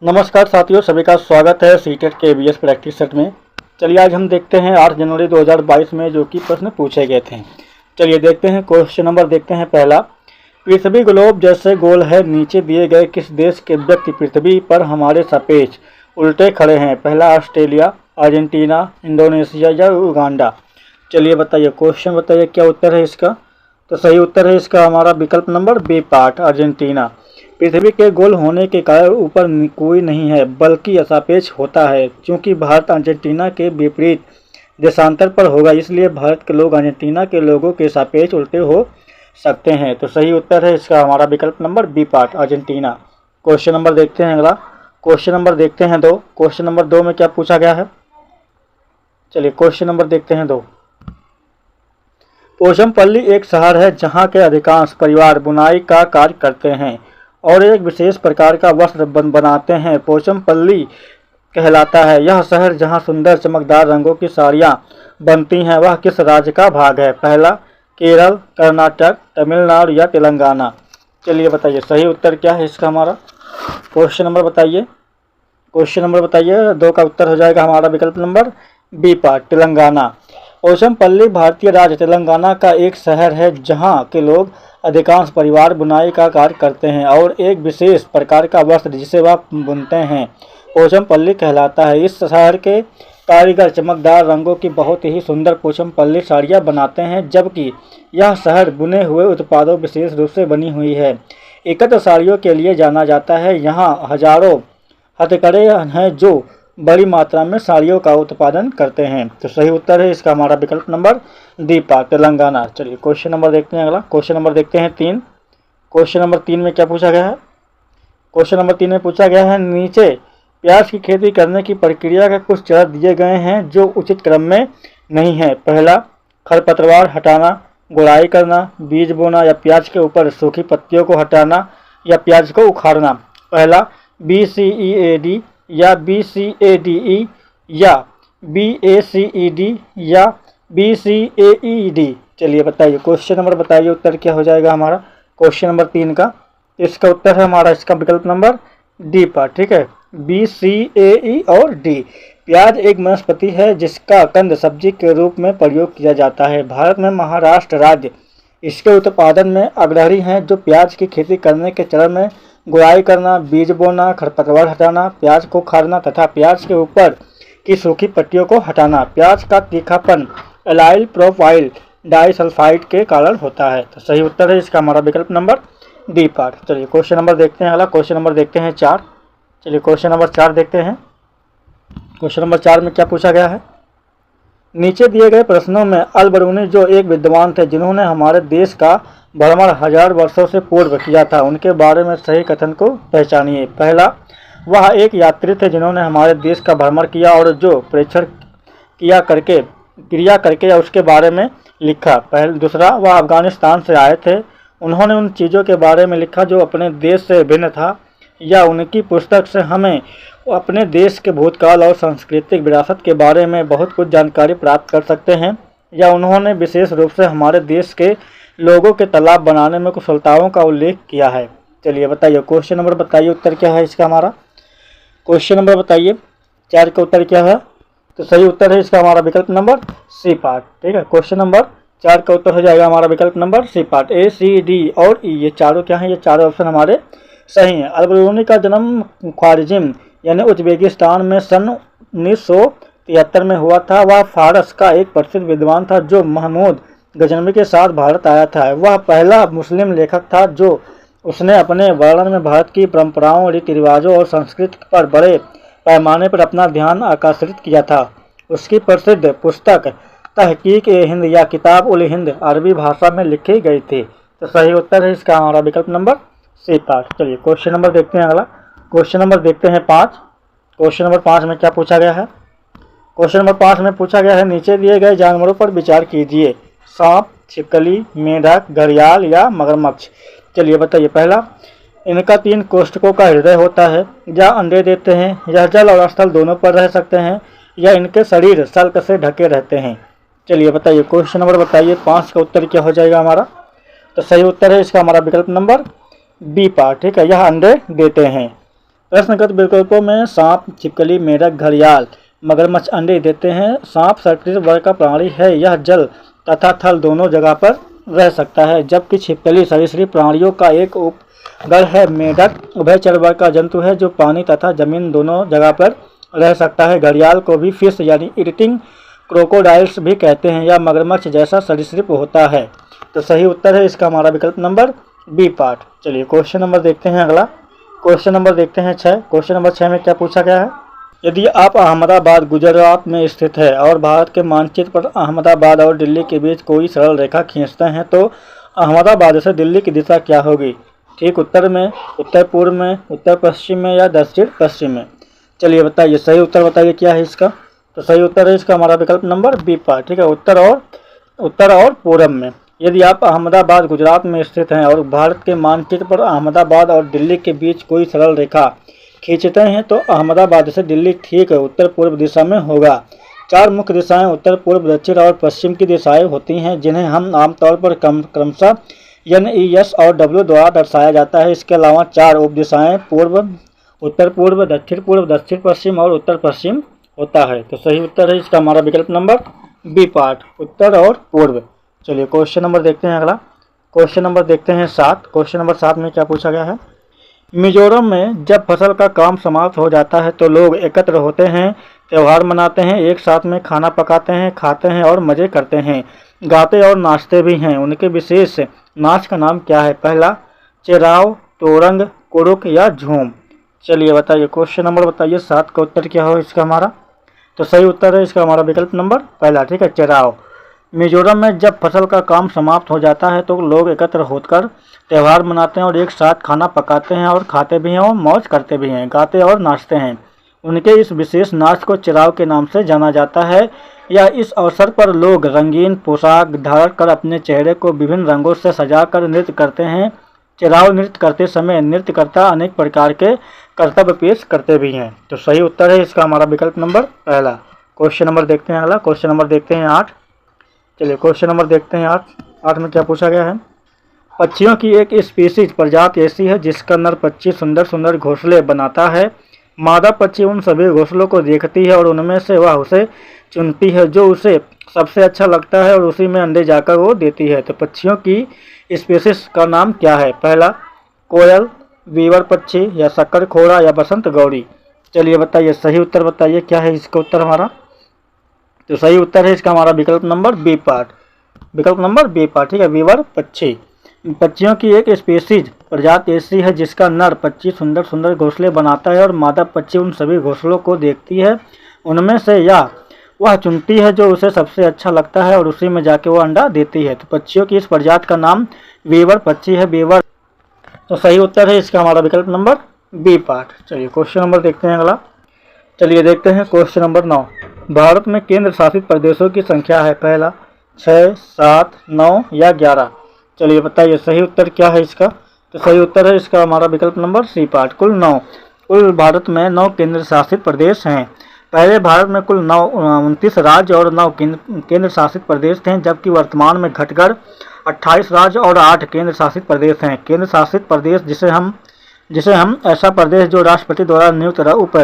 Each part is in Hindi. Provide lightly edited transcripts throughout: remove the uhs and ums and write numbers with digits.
नमस्कार साथियों, सभी का स्वागत है सीटेट के बीएस प्रैक्टिस सेट में। चलिए आज हम देखते हैं 8 जनवरी 2022 में जो कि प्रश्न पूछे गए थे। चलिए देखते हैं क्वेश्चन नंबर देखते हैं। पहला, पृथ्वी ग्लोब जैसे गोल है, नीचे दिए गए किस देश के व्यक्ति पृथ्वी पर हमारे सापेक्ष उल्टे खड़े हैं? पहला, ऑस्ट्रेलिया, अर्जेंटीना, इंडोनेशिया या उगांडा। चलिए बताइए, क्वेश्चन बताइए क्या उत्तर है इसका। तो सही उत्तर है इसका हमारा विकल्प नंबर बी पार्ट, अर्जेंटीना। पृथ्वी के गोल होने के कारण ऊपर कोई नहीं है बल्कि सापेक्ष होता है। क्योंकि भारत अर्जेंटीना के विपरीत देशांतर पर होगा, इसलिए भारत के लोग अर्जेंटीना के लोगों के सापेक्ष उल्टे हो सकते हैं। तो सही उत्तर है इसका हमारा विकल्प number B part, Argentina. Question number देखते हैं अगला। क्वेश्चन नंबर देखते हैं 2। क्वेश्चन नंबर 2 में क्या पूछा गया है? चलिए क्वेश्चन नंबर देखते हैं 2। पोचमपल्ली एक शहर है जहाँ के अधिकांश परिवार बुनाई का कार्य करते हैं और एक विशेष प्रकार का वस्त्र बनाते हैं। पोचमपल्ली कहलाता है यह शहर जहां सुंदर चमकदार रंगों की साड़ियां बनती हैं। वह किस राज्य का भाग है? पहला, केरल, कर्नाटक, तमिलनाडु या तेलंगाना। चलिए बताइए सही उत्तर क्या है इसका हमारा। क्वेश्चन नंबर बताइए। क्वेश्चन नंबर बताइए 2 का उत्तर हो जाएगा हमारा विकल्प number B part, Telangana. Pochampally भारतीय राज्य तेलंगाना का एक शहर है जहां के लोग अधिकांश परिवार बुनाई का कार्य करते हैं और एक विशेष प्रकार का वस्त्र जिसे वह बुनते हैं पोचमपल्ली कहलाता है। इस शहर के कारीगर चमकदार रंगों की बहुत ही सुंदर पोचमपल्ली साड़ियाँ बनाते हैं, जबकि यह शहर बुने हुए उत्पादों विशेष रूप से बनी हुई है एकत्र साड़ियों के लिए जाना जाता है। यहाँ हजारों हथकरे हैं जो बड़ी मात्रा में साड़ियों का उत्पादन करते हैं। तो सही उत्तर है इसका हमारा विकल्प नंबर डी पार्ट, तेलंगाना। चलिए क्वेश्चन नंबर देखते हैं अगला। क्वेश्चन नंबर देखते हैं 3। क्वेश्चन नंबर 3 में क्या पूछा गया है? क्वेश्चन नंबर 3 में पूछा गया है, नीचे प्याज की खेती करने की प्रक्रिया के कुछ चरण दिए गए हैं जो उचित क्रम में नहीं है। पहला, खरपतवार हटाना, गुड़ाई करना, बीज बोना या प्याज के ऊपर सूखी पत्तियों को हटाना या प्याज को उखाड़ना। पहला, BCEAD या BCADE या BACED या BCAED। चलिए बताइए क्वेश्चन नंबर बताइए उत्तर क्या हो जाएगा हमारा क्वेश्चन नंबर 3 का। इसका उत्तर है हमारा इसका विकल्प नंबर डी पार्ट, ठीक है, BCAE और D। प्याज एक वनस्पति है जिसका कंद सब्जी के रूप में प्रयोग किया जाता है। भारत में महाराष्ट्र राज्य इसके उत्पादन में अग्रणी है, जो प्याज की खेती करने के चरण में गुड़ाई करना, बीज बोना, खरपतवार हटाना, प्याज को उखाड़ना तथा प्याज के ऊपर की सूखी पत्तियों को हटाना। प्याज का तीखापन एलाइल प्रोपाइल डाइसल्फाइड के कारण होता है। तो सही उत्तर है इसका हमारा विकल्प नंबर डी पार्ट। चलिए क्वेश्चन नंबर देखते हैं अगला। क्वेश्चन नंबर देखते हैं 4। चलिए क्वेश्चन नंबर 4 देखते हैं। क्वेश्चन नंबर 4 में क्या पूछा गया है? नीचे दिए गए प्रश्नों में अल बरूनी जो एक विद्वान थे जिन्होंने हमारे देश का भ्रमण 1000 वर्षों से पूर्व किया था, उनके बारे में सही कथन को पहचानिए। पहला, वह एक यात्री थे जिन्होंने हमारे देश का भ्रमण किया और जो प्रेक्षण क्रिया करके उसके बारे में लिखा। दूसरा, वह अफगानिस्तान से आए थे, उन्होंने उन चीज़ों के बारे में लिखा जो अपने देश से भिन्न था या उनकी पुस्तक से हमें अपने देश के भूतकाल और सांस्कृतिक विरासत के बारे में बहुत कुछ जानकारी प्राप्त कर सकते हैं, या उन्होंने विशेष रूप से हमारे देश के लोगों के तालाब बनाने में कुशलताओं का उल्लेख किया है। चलिए बताइए क्वेश्चन नंबर बताइए उत्तर क्या है इसका हमारा। क्वेश्चन नंबर बताइए 4 का उत्तर क्या है? तो सही उत्तर है इसका हमारा विकल्प नंबर सी पार्ट, ठीक है। क्वेश्चन नंबर 4 का उत्तर हो जाएगा हमारा विकल्प नंबर सी पार्ट, ACD और E। ये चारों क्या हैं? ये चारों ऑप्शन हमारे सही हैं। अल बरूनी का जन्म ख्वारिज़म यानी उज़्बेकिस्तान में सन 1973 में हुआ था। वह फारस का एक प्रसिद्ध विद्वान था जो महमूद गजनवी के साथ भारत आया था। वह पहला मुस्लिम लेखक था जो उसने अपने वर्णन में भारत की परंपराओं, रीति रिवाजों और संस्कृति पर बड़े पैमाने पर अपना ध्यान आकर्षित किया था। उसकी प्रसिद्ध पुस्तक तहकीक-ए-हिंद या किताब-उल-हिंद अरबी भाषा में लिखी गई थी। तो सही उत्तर है इसका हमारा विकल्प नंबर सी पार्ट। चलिए क्वेश्चन नंबर देखते हैं अगला। क्वेश्चन नंबर देखते हैं 5। क्वेश्चन नंबर 5 में क्या पूछा गया है? क्वेश्चन नंबर 5 में पूछा गया है, नीचे दिए गए जानवरों पर विचार कीजिए। सांप, छिपकली, मेढक, घड़ियाल या मगरमच्छ। चलिए बताइए। पहला, इनका 3 कोष्ठकों का हृदय होता है, या अंडे देते हैं, यह जल और स्थल दोनों पर रह सकते हैं, या इनके शरीर सल्क से ढके रहते हैं। चलिए बताइए क्वेश्चन नंबर बताइए 5 का उत्तर क्या हो जाएगा हमारा। तो सही उत्तर है इसका हमारा विकल्प नंबर बी पार्ट, ठीक है, यह अंडे देते हैं। प्रश्नगत विकल्पों में सांप, छिपकली, मेढक, घड़ियाल, मगरमच्छ अंडे देते हैं। सांप सरीसृप वर्ग का प्राणी है, यह जल तथा थल दोनों जगह पर रह सकता है, जबकि छिपकली सरीसृप प्राणियों का एक उपगण है। मेढक उभयचर वर्ग का जंतु है जो पानी तथा जमीन दोनों जगह पर रह सकता है। घड़ियाल को भी फिश यानी ईटिंग क्रोकोडाइल्स भी कहते हैं। यह मगरमच्छ जैसा सरीसृप होता है। तो सही उत्तर है इसका हमारा विकल्प नंबर बी पार्ट। चलिए क्वेश्चन नंबर देखते हैं अगला। क्वेश्चन नंबर देखते हैं 6। क्वेश्चन नंबर 6 में क्या पूछा गया है? यदि आप अहमदाबाद गुजरात में स्थित है और भारत के मानचित्र पर अहमदाबाद और दिल्ली के बीच कोई सरल रेखा खींचते हैं तो अहमदाबाद से दिल्ली की दिशा क्या होगी? ठीक उत्तर में, उत्तर पूर्व में, उत्तर पश्चिम में या दक्षिण पश्चिम में? चलिए बताइए, सही उत्तर बताइए क्या है इसका। तो सही उत्तर है इसका हमारा विकल्प नंबर बी पार्ट। ठीक है, उत्तर और पूर्व में। यदि आप अहमदाबाद गुजरात में स्थित हैं और भारत के मानचित्र पर अहमदाबाद और दिल्ली के बीच कोई सरल रेखा खींचते हैं तो अहमदाबाद से दिल्ली ठीक उत्तर पूर्व दिशा में होगा। 4 मुख्य दिशाएं उत्तर पूर्व दक्षिण और पश्चिम की दिशाएं होती हैं, जिन्हें हम आमतौर पर क्रमशः NES और W द्वारा दर्शाया जाता है। इसके अलावा 4 उप दिशाएं पूर्व, उत्तर पूर्व, दक्षिण पश्चिम और उत्तर पश्चिम होता है। तो सही उत्तर है इसका हमारा विकल्प नंबर बी पार्ट, उत्तर और पूर्व। चलिए क्वेश्चन नंबर देखते हैं अगला। क्वेश्चन नंबर देखते हैं 7। क्वेश्चन नंबर 7 में क्या पूछा गया है? मिजोरम में जब फसल का काम समाप्त हो जाता है तो लोग एकत्र होते हैं, त्यौहार मनाते हैं, एक साथ में खाना पकाते हैं, खाते हैं और मज़े करते हैं, गाते और नाचते भी हैं। उनके विशेष नाच का नाम क्या है? पहला चेराव, तोरंग, कुरुक या झूम? चलिए बताइए, क्वेश्चन नंबर बताइए 7 का उत्तर क्या हो इसका हमारा। तो सही उत्तर है इसका हमारा विकल्प नंबर पहला। ठीक है, चेराव। मिजोरम में जब फसल का काम समाप्त हो जाता है तो लोग एकत्र होकर त्यौहार मनाते हैं और एक साथ खाना पकाते हैं और खाते भी हैं और मौज करते भी हैं, गाते और नाचते हैं। उनके इस विशेष नाच को चेराव के नाम से जाना जाता है। या इस अवसर पर लोग रंगीन पोशाक धारण कर अपने चेहरे को विभिन्न रंगों से सजाकर नृत्य करते हैं। चेराव नृत्य करते समय नृत्यकर्ता अनेक प्रकार के कर्तव्य पेश करते भी हैं। तो सही उत्तर है इसका हमारा विकल्प नंबर पहला। क्वेश्चन नंबर देखते हैं अगला। क्वेश्चन नंबर देखते हैं 8। चलिए क्वेश्चन नंबर देखते हैं 8 में क्या पूछा गया है? पक्षियों की एक स्पीसीज प्रजाति ऐसी है जिसका नर पक्षी सुंदर सुंदर घोंसले बनाता है। मादा पक्षी उन सभी घोंसलों को देखती है और उनमें से वह उसे चुनती है जो उसे सबसे अच्छा लगता है और उसी में अंडे जाकर वो देती है। तो पक्षियों की स्पीसीज का नाम क्या है? पहला कोयल, वीवर पक्षी या शक्कर खोड़ा या बसंत गौरी? चलिए बताइए, सही उत्तर बताइए क्या है इसका उत्तर हमारा। तो सही उत्तर है इसका हमारा विकल्प नंबर बी पार्ट, विकल्प नंबर बी पार्ट। ठीक है, वीवर पक्षी। पक्षियों की एक स्पीसीज प्रजाति ऐसी है जिसका नर पक्षी सुंदर सुंदर घोंसले बनाता है और मादा पक्षी उन सभी घोंसलों को देखती है, उनमें से या वह चुनती है जो उसे सबसे अच्छा लगता है और उसी में जाके वो अंडा देती है। तो पक्षियों की इस प्रजाति का नाम वीवर पक्षी है, वीवर। तो सही उत्तर है इसका हमारा विकल्प नंबर बी पार्ट। चलिए क्वेश्चन नंबर देखते हैं अगला। चलिए देखते हैं क्वेश्चन नंबर 9। भारत में केंद्र शासित प्रदेशों की संख्या है? पहला 6, 7, 9 या 11? चलिए बताइए, सही उत्तर क्या है इसका। तो सही उत्तर है इसका हमारा विकल्प नंबर सी पार्ट, कुल 9। कुल भारत में 9 केंद्र शासित प्रदेश हैं। पहले भारत में कुल 29 राज्य और 9 केंद्र शासित प्रदेश थे, जबकि वर्तमान में घटकर 28 राज्य और 8 केंद्र शासित प्रदेश हैं। केंद्र शासित प्रदेश जिसे हम ऐसा प्रदेश जो राष्ट्रपति द्वारा नियुक्त उप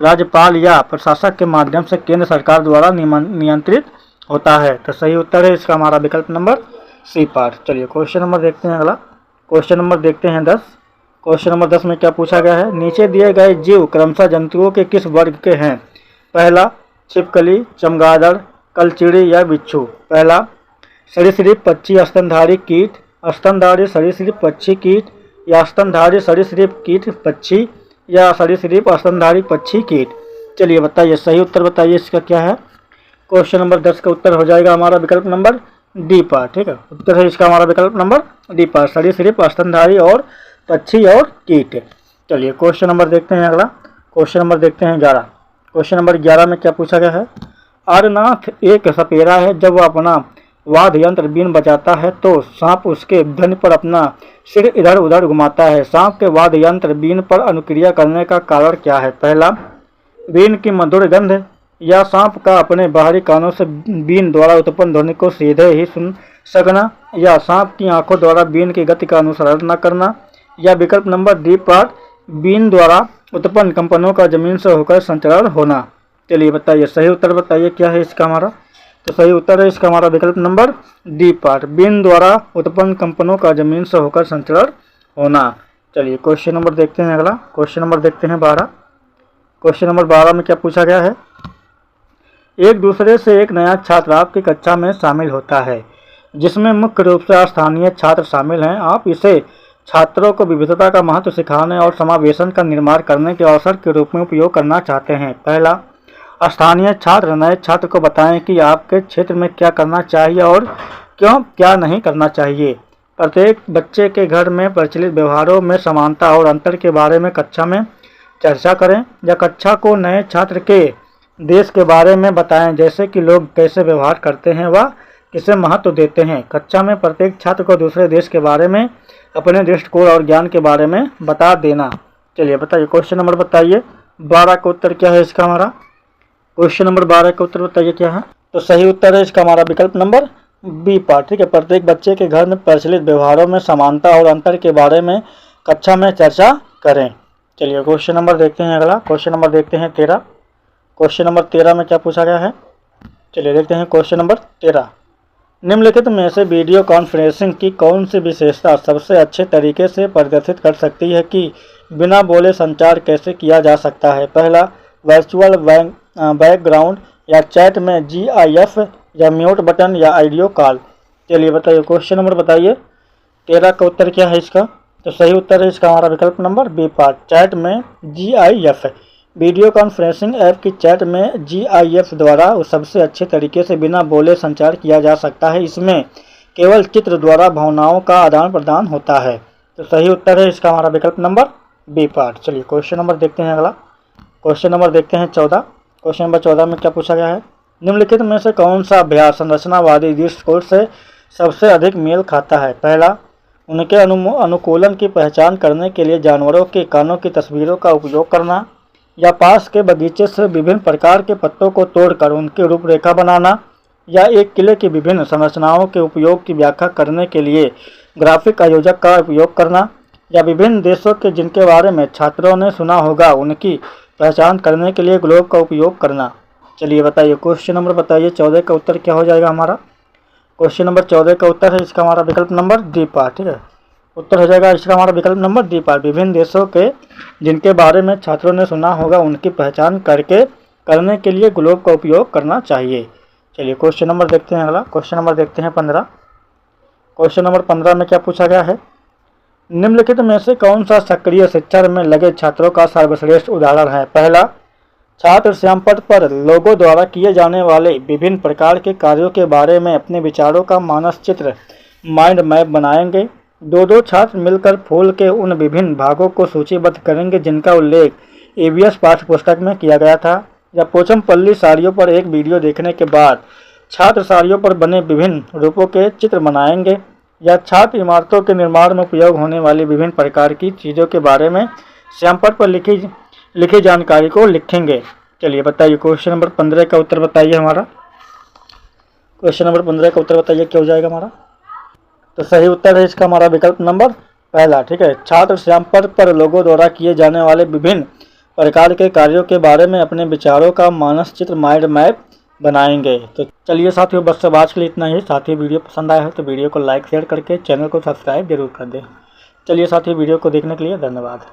राज्यपाल या प्रशासक के माध्यम से केंद्र सरकार द्वारा नियंत्रित होता है। तो सही उत्तर है इसका हमारा विकल्प नंबर सी पार्ट। चलिए क्वेश्चन नंबर देखते हैं अगला। क्वेश्चन नंबर देखते हैं 10। क्वेश्चन नंबर 10 में क्या पूछा गया है? नीचे दिए गए जीव क्रमशः जंतुओं के किस वर्ग के हैं? पहला छिपकली, चमगादड़, कलचिड़ी या बिच्छू? पहला सरीसृप पक्षी स्तनधारी कीट, स्तनधारी सरीसृप पक्षी कीट या स्तनधारी सरीसृप कीट पक्षी या सरीसृप स्तनधारी पक्षी कीट? चलिए बताइए, सही उत्तर बताइए इसका क्या है। क्वेश्चन नंबर 10 का उत्तर हो जाएगा हमारा विकल्प नंबर डी पार्ट। ठीक है, उत्तर है इसका हमारा विकल्प नंबर डी पार्ट, सरीसृप स्तनधारी और पक्षी और कीट। चलिए क्वेश्चन नंबर देखते हैं अगला। क्वेश्चन नंबर देखते हैं 11। क्वेश्चन नंबर 11 में क्या पूछा गया है? आर्यनाथ एक सपेरा है। जब वह अपना वाद्य यंत्र बीन बजाता है तो सांप उसके ध्वनि पर अपना सिर इधर उधर घुमाता है। सांप के वाद्य यंत्र बीन पर अनुक्रिया करने का कारण क्या है? पहला बीन की मधुर गंध या सांप का अपने बाहरी कानों से बीन द्वारा उत्पन्न ध्वनि को सीधे ही सुन सकना या सांप की आंखों द्वारा बीन की गति का अनुसरण न करना या विकल्प नंबर डी पार्ट बीन द्वारा उत्पन्न कंपनों का जमीन से होकर संचरण होना। चलिए बताइए, सही उत्तर बताइए क्या है इसका हमारा। तो सही उत्तर है इसका हमारा विकल्प नंबर डी पार्ट, बीन द्वारा उत्पन्न कंपनों का जमीन से होकर संचरण होना। चलिए क्वेश्चन नंबर देखते हैं, अगला क्वेश्चन नंबर देखते हैं 12। क्वेश्चन नंबर 12 में क्या पूछा गया है। एक दूसरे से एक नया छात्र आपकी कक्षा में शामिल होता है, जिसमें मुख्य रूप से स्थानीय छात्र शामिल हैं। आप इसे छात्रों को विविधता का महत्व सिखाने और समावेशन का निर्माण करने के अवसर के रूप में उपयोग करना चाहते हैं। पहला, स्थानीय छात्र नए छात्र को बताएं कि आपके क्षेत्र में क्या करना चाहिए और क्यों क्या नहीं करना चाहिए। प्रत्येक बच्चे के घर में प्रचलित व्यवहारों में समानता और अंतर के बारे में कक्षा में चर्चा करें, या कक्षा को नए छात्र के देश के बारे में बताएं, जैसे कि लोग कैसे व्यवहार करते हैं व किसे महत्व देते हैं। कक्षा में प्रत्येक छात्र को दूसरे देश के बारे में, अपने दृष्टिकोण और ज्ञान के बारे में बता देना। चलिए बताइए, क्वेश्चन नंबर बताइए 12 का उत्तर क्या है इसका हमारा। क्वेश्चन नंबर 12 का उत्तर बताइए क्या है। तो सही उत्तर है इसका हमारा विकल्प नंबर बी पार्ट, ठीक है। प्रत्येक बच्चे के घर में प्रचलित व्यवहारों में समानता और अंतर के बारे में कक्षा में चर्चा करें। चलिए क्वेश्चन नंबर देखते हैं, अगला क्वेश्चन नंबर देखते हैं 13। क्वेश्चन नंबर 13 में क्या पूछा गया है। चलिए देखते हैं क्वेश्चन नंबर 13। निम्नलिखित में से वीडियो कॉन्फ्रेंसिंग की कौन सी विशेषता सबसे अच्छे तरीके से प्रदर्शित कर सकती है कि बिना बोले संचार कैसे किया जा सकता है। पहला, वर्चुअल बैकग्राउंड या चैट में GIF या म्यूट बटन या ऑडियो कॉल। चलिए बताइए, क्वेश्चन नंबर बताइए 13 का उत्तर क्या है इसका। तो सही उत्तर है इसका हमारा विकल्प नंबर बी पार्ट, चैट में GIF। वीडियो कॉन्फ्रेंसिंग ऐप की चैट में GIF द्वारा सबसे अच्छे तरीके से बिना बोले संचार किया जा सकता है। इसमें केवल चित्र द्वारा भावनाओं का आदान प्रदान होता है। तो सही उत्तर है इसका हमारा विकल्प नंबर बी पार्ट। चलिए क्वेश्चन नंबर देखते हैं, अगला क्वेश्चन नंबर देखते हैं 14। क्वेश्चन नंबर 14 में क्या पूछा गया है। निम्नलिखित में से कौन सा अभ्यास संरचनावादी दृष्टिकोण से सबसे अधिक मेल खाता है। पहला, उनके अनुकूलन की पहचान करने के लिए जानवरों के कानों की तस्वीरों का उपयोग करना, या पास के बगीचे से विभिन्न प्रकार के पत्तों को तोड़कर उनकी रूपरेखा बनाना, या एक किले की विभिन्न संरचनाओं के उपयोग की व्याख्या करने के लिए ग्राफिक आयोजक का उपयोग करना, या विभिन्न देशों के जिनके बारे में छात्रों ने सुना होगा उनकी पहचान करने के लिए ग्लोब का उपयोग करना। चलिए बताइए, क्वेश्चन नंबर बताइए 14 का उत्तर क्या हो जाएगा हमारा। क्वेश्चन नंबर 14 का उत्तर है इसका हमारा विकल्प नंबर डी पार्ट, ठीक है। उत्तर हो जाएगा इसका हमारा विकल्प नंबर डी पार्ट, विभिन्न देशों के जिनके बारे में छात्रों ने सुना होगा उनकी पहचान करने के लिए ग्लोब का उपयोग करना चाहिए। चलिए क्वेश्चन नंबर देखते हैं, अगला क्वेश्चन नंबर देखते हैं 15। क्वेश्चन नंबर 15 में क्या पूछा गया है। निम्नलिखित में से कौन सा सक्रिय शिक्षा में लगे छात्रों का सर्वश्रेष्ठ उदाहरण है। पहला, छात्र श्यामपट्ट पर लोगों द्वारा किए जाने वाले विभिन्न प्रकार के कार्यों के बारे में अपने विचारों का मानसचित्र माइंड मैप बनाएंगे। दो छात्र मिलकर फूल के उन विभिन्न भागों को सूचीबद्ध करेंगे जिनका उल्लेख EVS पाठ्यपुस्तक में किया गया था। या पोचमपल्ली साड़ियों पर एक वीडियो देखने के बाद छात्र साड़ियों पर बने विभिन्न रूपों के चित्र बनाएंगे। या छात्र इमारतों के निर्माण में उपयोग होने वाली विभिन्न प्रकार की चीज़ों के बारे में श्यामपट्ट पर लिखी जानकारी को लिखेंगे। चलिए बताइए, क्वेश्चन नंबर 15 का उत्तर बताइए हमारा। क्वेश्चन नंबर 15 का उत्तर बताइए क्या हो जाएगा हमारा। तो सही उत्तर है इसका हमारा विकल्प नंबर पहला, ठीक है। छात्र श्यामपट्ट पर लोगों द्वारा किए जाने वाले विभिन्न प्रकार के कार्यों के बारे में अपने विचारों का मानसचित्र माइंड मैप बनाएंगे। तो चलिए साथियों, बस सब आज के लिए इतना ही। साथियों वीडियो पसंद आया है तो वीडियो को लाइक शेयर करके चैनल को सब्सक्राइब जरूर कर दें। चलिए साथियों, वीडियो को देखने के लिए धन्यवाद।